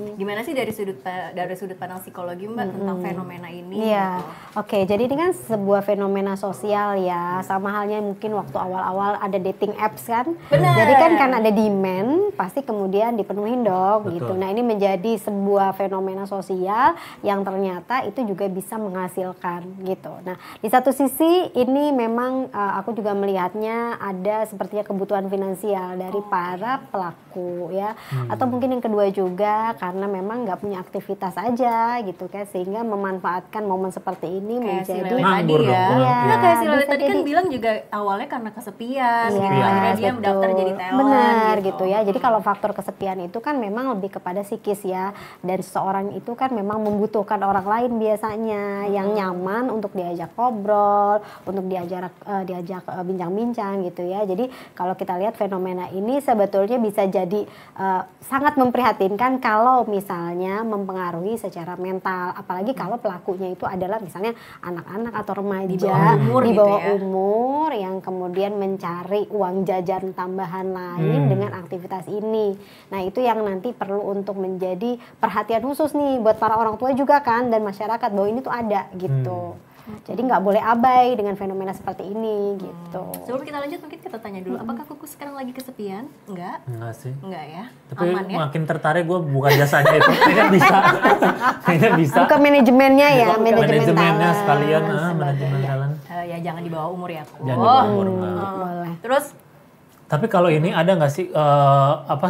Gimana sih dari sudut pandang psikologi Mbak tentang fenomena ini? Iya, oke. Jadi ini kan sebuah fenomena sosial ya, sama halnya mungkin waktu awal-awal ada dating apps kan. Benar. Jadi kan karena ada demand, pasti kemudian dipenuhin dong. Betul. Gitu. Nah ini menjadi sebuah fenomena sosial yang ternyata itu juga bisa menghasilkan gitu. Nah di satu sisi ini memang aku juga melihatnya ada sepertinya kebutuhan finansial dari para pelaku ya, atau mungkin yang kedua juga karena memang nggak punya aktivitas aja gitu kan, sehingga memanfaatkan momen seperti ini Kayak si menjadi Lele tadi nganggur ya. dong. Iya, Nah, kayak si Lele bisa tadi kan jadi- bilang juga awalnya karena kesepian Iya, gitu. Akhirnya dia betul. mendaftar jadi talent Benar gitu ya. Jadi kalau faktor kesepian itu kan memang lebih kepada psikis ya. Dan seseorang itu kan memang membutuhkan orang lain biasanya yang nyaman untuk diajak ngobrol, untuk diajak bincang-bincang gitu ya. Jadi kalau kita lihat fenomena ini sebetulnya bisa jadi sangat memprihatinkan kalau misalnya mempengaruhi secara mental, apalagi kalau pelakunya itu adalah misalnya anak-anak atau remaja Di bawah umur di gitu bawah ya. umur yang kemudian mencari uang jajan tambahan lain dengan aktivitas ini. Nah itu yang nanti perlu untuk menjadi perhatian khusus nih buat para orang tua juga kan, dan masyarakat bahwa ini tuh ada gitu. Jadi nggak boleh abai dengan fenomena seperti ini gitu. Sebelum kita lanjut mungkin kita tanya dulu, apakah Kuku sekarang lagi kesepian? Enggak? Enggak sih. Enggak ya? Tapi Aman ya? makin tertarik gue bukan jasanya itu. Kayaknya bisa. Kayaknya bisa. Bukan manajemennya ya, Bukan manajemen manajemennya talent. sekalian, Sebagainya. manajemen talent. Ya jangan di bawah umur ya Ku. Jangan di bawah umur, Oh. enggak. Boleh. Terus Tapi kalau ini ada nggak sih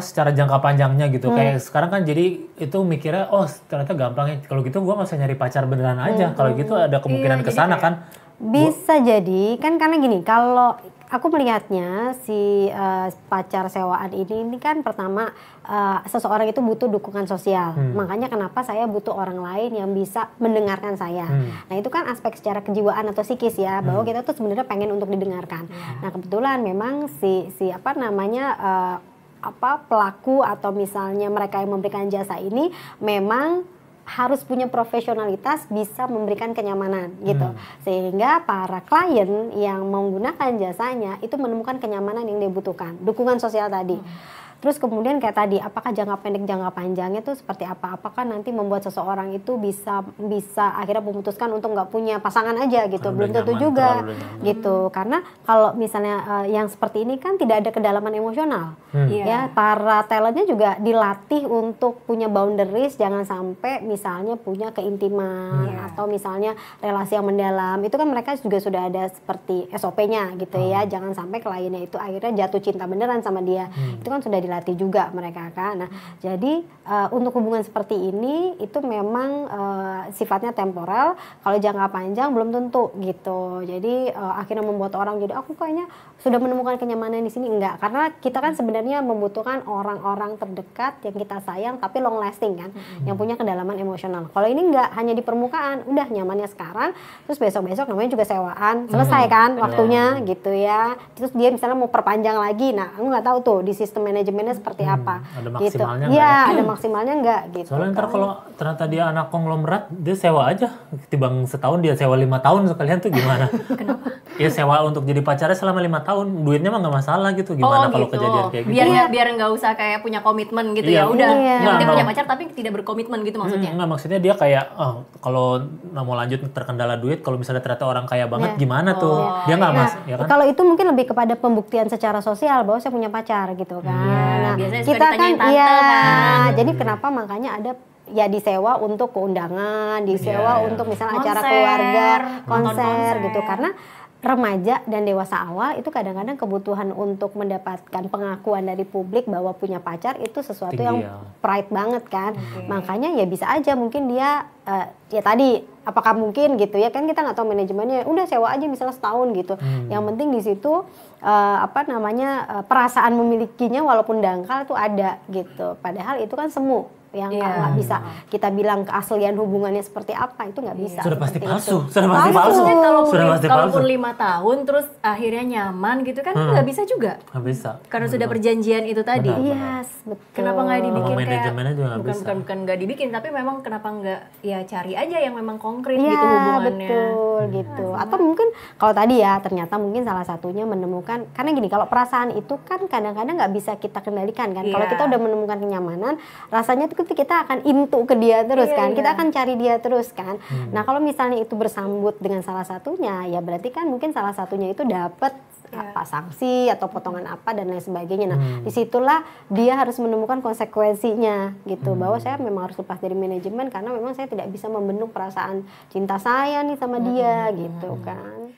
secara jangka panjangnya gitu? Kayak sekarang kan jadi itu mikirnya ternyata gampang ya. Kalau gitu gue nggak usah nyari pacar beneran aja. Kalau gitu ada kemungkinan Iya, ke jadi sana kayak- kan? Bisa jadi kan, karena gini, kalau aku melihatnya si pacar sewaan ini kan pertama seseorang itu butuh dukungan sosial. Makanya kenapa saya butuh orang lain yang bisa mendengarkan saya. Nah itu kan aspek secara kejiwaan atau psikis ya, bahwa kita tuh sebenarnya pengen untuk didengarkan. Nah kebetulan memang si pelaku atau misalnya mereka yang memberikan jasa ini memang harus punya profesionalitas, bisa memberikan kenyamanan gitu, sehingga para klien yang menggunakan jasanya itu menemukan kenyamanan yang dia butuhkan, dukungan sosial tadi. Terus kemudian kayak tadi, apakah jangka pendek jangka panjangnya itu seperti apa? Apakah nanti membuat seseorang itu bisa akhirnya memutuskan untuk nggak punya pasangan aja gitu? Kalau Belum udah tentu nyaman, juga terlalu nyaman. gitu. Karena kalau misalnya yang seperti ini kan tidak ada kedalaman emosional. Iya. Ya, para talentnya juga dilatih untuk punya boundaries, jangan sampai misalnya punya keintiman atau misalnya relasi yang mendalam. Itu kan mereka juga sudah ada seperti SOP-nya gitu ya. Jangan sampai kliennya itu akhirnya jatuh cinta beneran sama dia. Itu kan sudah dilatih juga mereka kan. Nah, jadi untuk hubungan seperti ini itu memang sifatnya temporal. Kalau jangka panjang belum tentu gitu. Jadi akhirnya membuat orang jadi aku kayaknya sudah menemukan kenyamanan di sini. Enggak, karena kita kan sebenarnya membutuhkan orang-orang terdekat yang kita sayang tapi long lasting kan, yang punya kedalaman emosional. Kalau ini enggak, hanya di permukaan, udah nyamannya sekarang, terus besok-besok namanya juga sewaan, selesai kan waktunya gitu ya. Terus dia misalnya mau perpanjang lagi, nah aku nggak tahu tuh di sistem manajemennya seperti apa. Ada gitu. maksimalnya Iya, nggak ya? ada maksimalnya enggak gitu. Soalnya ntar kalau ternyata dia anak konglomerat, dia sewa aja. Ketimbang setahun dia sewa 5 tahun sekalian tuh gimana? Kenapa? Ya sewa untuk jadi pacarnya selama 5 tahun. Duitnya mah nggak masalah gitu. Gimana kalau kejadian kayak gitu? Biar nggak usah kayak punya komitmen gitu Iya. ya. Udah, Iya. yang penting Nggak, punya pacar tapi tidak berkomitmen gitu maksudnya. Enggak, maksudnya dia kayak kalau mau lanjut terkendala duit, kalau misalnya ternyata orang kaya banget gimana tuh? Dia nggak ya kan? Kalau itu mungkin lebih kepada pembuktian secara sosial bahwa saya punya pacar gitu kan. Nah, biasanya suka kita kan ditanyain tante iya, kan. jadi kenapa makanya ada ya disewa untuk keundangan, disewa Iya. untuk misalnya acara Konser, keluarga, nonton konser konser. gitu. Karena remaja dan dewasa awal itu kadang-kadang kebutuhan untuk mendapatkan pengakuan dari publik bahwa punya pacar itu sesuatu Tinggi yang ya. pride banget kan. Makanya ya bisa aja mungkin dia ya tadi apakah mungkin gitu ya, kan kita nggak tahu manajemennya, udah sewa aja misalnya setahun gitu. Yang penting di situ perasaan memilikinya walaupun dangkal itu ada gitu. Padahal itu kan semu yang nggak bisa kita bilang keaslian hubungannya seperti apa, itu nggak bisa. Sudah pasti seperti palsu. itu. Sudah pasti palsu. Maksudnya Sudah pasti palsu. kalaupun 5 tahun terus akhirnya nyaman gitu kan nggak bisa juga. Nggak bisa. Karena sudah perjanjian itu tadi. Benar. Yes, betul. Kenapa nggak dibikin Kalau kayak manajemennya juga nggak bisa. bukan nggak dibikin, tapi memang kenapa nggak ya cari aja yang memang konkret Iya, gitu hubungannya. betul gitu. Atau mungkin kalau tadi ya ternyata mungkin salah satunya menemukan, karena gini, kalau perasaan itu kan kadang-kadang nggak bisa kita kendalikan kan. Kalau Iya. kita udah menemukan kenyamanan, rasanya tuh itu kita akan into ke dia terus kan, kita akan cari dia terus kan. Nah kalau misalnya itu bersambut dengan salah satunya, ya berarti kan mungkin salah satunya itu dapat apa sanksi atau potongan apa dan lain sebagainya. Nah disitulah dia harus menemukan konsekuensinya gitu, bahwa saya memang harus lepas dari manajemen karena memang saya tidak bisa membendung perasaan cinta saya nih sama dia gitu kan.